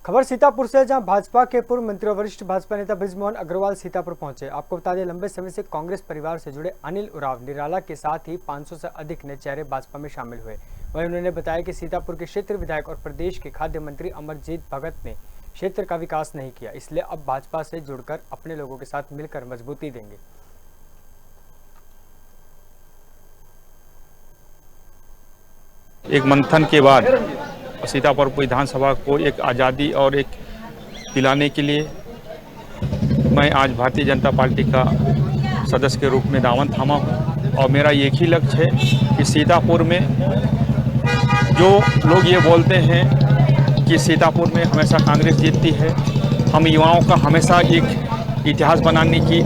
खबर सीतापुर से, जहां भाजपा के पूर्व मंत्री और वरिष्ठ भाजपा नेता बृजमोहन अग्रवाल सीतापुर पहुंचे। आपको बता दें, लंबे समय से कांग्रेस परिवार से जुड़े अनिल उरांव निराला के साथ ही 500 से अधिक नए चेहरे भाजपा में शामिल हुए। वहीं उन्होंने बताया कि सीतापुर के क्षेत्र विधायक और प्रदेश के खाद्य मंत्री अमरजीत भगत ने क्षेत्र का विकास नहीं किया, इसलिए अब भाजपा से जुड़कर अपने लोगों के साथ मिलकर मजबूती देंगे। एक मंथन के बाद सीतापुर विधानसभा को एक आज़ादी और एक दिलाने के लिए मैं आज भारतीय जनता पार्टी का सदस्य के रूप में दामन थामा हूँ। और मेरा एक ही लक्ष्य है कि सीतापुर में जो लोग ये बोलते हैं कि सीतापुर में हमेशा कांग्रेस जीतती है, हम युवाओं का हमेशा एक इतिहास बनाने की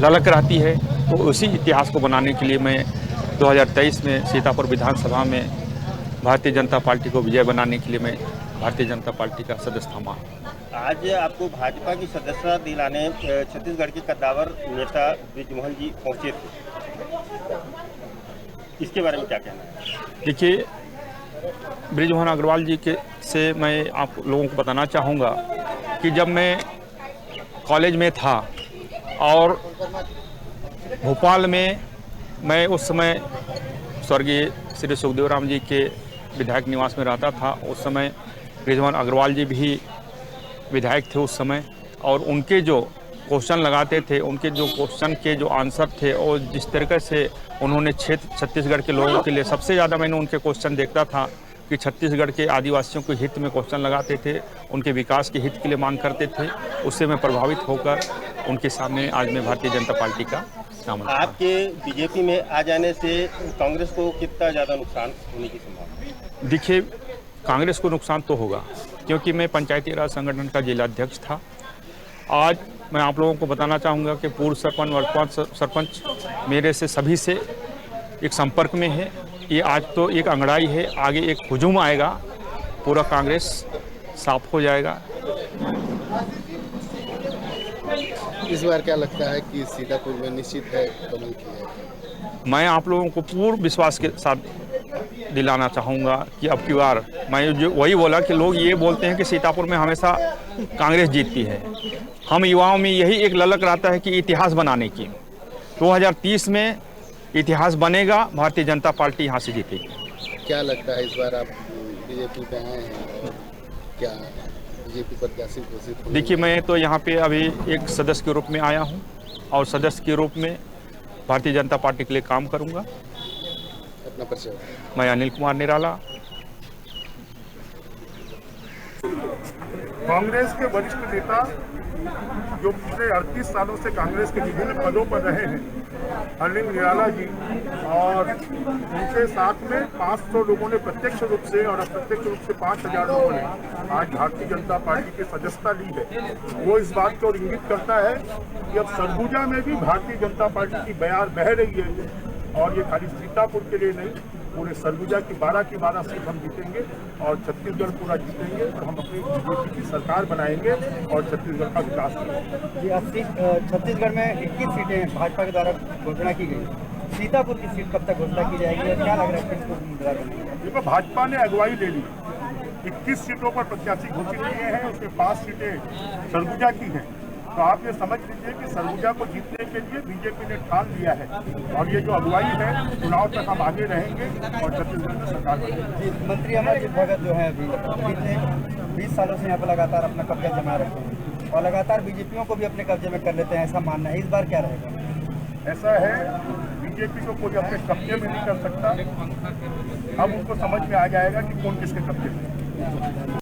ललक रहती है, तो उसी इतिहास को बनाने के लिए मैं 2023 में सीतापुर विधानसभा में भारतीय जनता पार्टी को विजय बनाने के लिए मैं भारतीय जनता पार्टी का सदस्य थामा। आज आपको भाजपा की सदस्यता दिलाने छत्तीसगढ़ के कद्दावर नेता बृजमोहन जी पहुंचे थे, इसके बारे में क्या कहना है? देखिए, बृजमोहन अग्रवाल जी के से मैं आप लोगों को बताना चाहूँगा कि जब मैं कॉलेज में था और भोपाल में मैं उस समय स्वर्गीय श्री सुखदेव राम जी के विधायक निवास में रहता था, उस समय बृजमोहन अग्रवाल जी भी विधायक थे उस समय। और उनके जो क्वेश्चन लगाते थे, उनके जो क्वेश्चन के जो आंसर थे और जिस तरीके से उन्होंने क्षेत्र छत्तीसगढ़ के लोगों के लिए सबसे ज़्यादा मैंने उनके क्वेश्चन देखता था कि छत्तीसगढ़ के आदिवासियों के हित में क्वेश्चन लगाते थे, उनके विकास के हित के लिए मांग करते थे। उससे मैं प्रभावित होकर उनके सामने आज मैं भारतीय जनता पार्टी का नाम। आपके बीजेपी में आ जाने से कांग्रेस को कितना ज़्यादा नुकसान होने की संभावना? देखिए, कांग्रेस को नुकसान तो होगा, क्योंकि मैं पंचायती राज संगठन का जिलाध्यक्ष था। आज मैं आप लोगों को बताना चाहूँगा कि पूर्व सरपंच, वर्तमान सरपंच मेरे से सभी से एक संपर्क में है। ये आज तो एक अंगड़ाई है, आगे एक हुजूम आएगा, पूरा कांग्रेस साफ हो जाएगा। इस बार क्या लगता है कि सीतापुर में निश्चित है कमल की है? मैं आप लोगों को पूर्ण विश्वास के साथ दिलाना चाहूँगा कि अब की बार मैं जो वही बोला कि लोग ये बोलते हैं कि सीतापुर में हमेशा कांग्रेस जीतती है, हम युवाओं में यही एक ललक रहता है कि इतिहास बनाने की। 2030 में इतिहास बनेगा, भारतीय जनता पार्टी यहाँ से जीतेगी। क्या लगता है इस बार आप बीजेपी पे आए हैं और क्या बीजेपी प्रत्याशी घोषित? देखिए, मैं तो यहाँ पे अभी एक सदस्य के रूप में आया हूँ और सदस्य के रूप में भारतीय जनता पार्टी के लिए काम करूँगा। अपना परिचय? मैं अनिल कुमार निराला। कांग्रेस के वरिष्ठ नेता जो पिछले 38 सालों से कांग्रेस के विभिन्न पदों पर रहे हैं, अनिल निराला जी, और उनके साथ में 500 लोगों ने प्रत्यक्ष रूप से और अप्रत्यक्ष रूप से 5000 लोगों ने आज भारतीय जनता पार्टी की सदस्यता ली है। वो इस बात को इंगित करता है कि अब सरगुजा में भी भारतीय जनता पार्टी की बयार बह रही है, और ये खाली सीतापुर के लिए नहीं, पूरे सरगुजा की 12 सीट हम जीतेंगे और छत्तीसगढ़ पूरा जीतेंगे और हम अपनी बीजेपी की सरकार बनाएंगे और छत्तीसगढ़ का विकास करेंगे। छत्तीसगढ़ में 21 सीटें भाजपा के द्वारा घोषणा की गई, सीतापुर की सीट कब तक घोषणा की जाएगी और क्या लग रहा है कि इसको उम्मीदवार बनेंगे? देखो, भाजपा ने अगुवाई ले ली, 21 सीटों पर प्रत्याशी घोषित किए हैं, उसमें 5 सीटें सरगुजा की हैं। तो आप ये समझ लीजिए कि सरगुजा को जीतने के लिए बीजेपी ने ठान लिया है, और ये जो अगुवाई है चुनाव तक हम आगे रहेंगे और छत्तीसगढ़ में सरकार बनेगी। मंत्री अमरजीत भगत जो है अभी बीते 20 सालों से यहाँ पर लगातार अपना कब्जा जमा रखे हैं और लगातार बीजेपियों को भी अपने कब्जे में कर लेते हैं, ऐसा मानना है। इस बार क्या रहेगा? ऐसा है, बीजेपी को कोई अपने कब्जे में नहीं कर सकता। अब उनको समझ में आ जाएगा कि कौन किसके कब्जे में।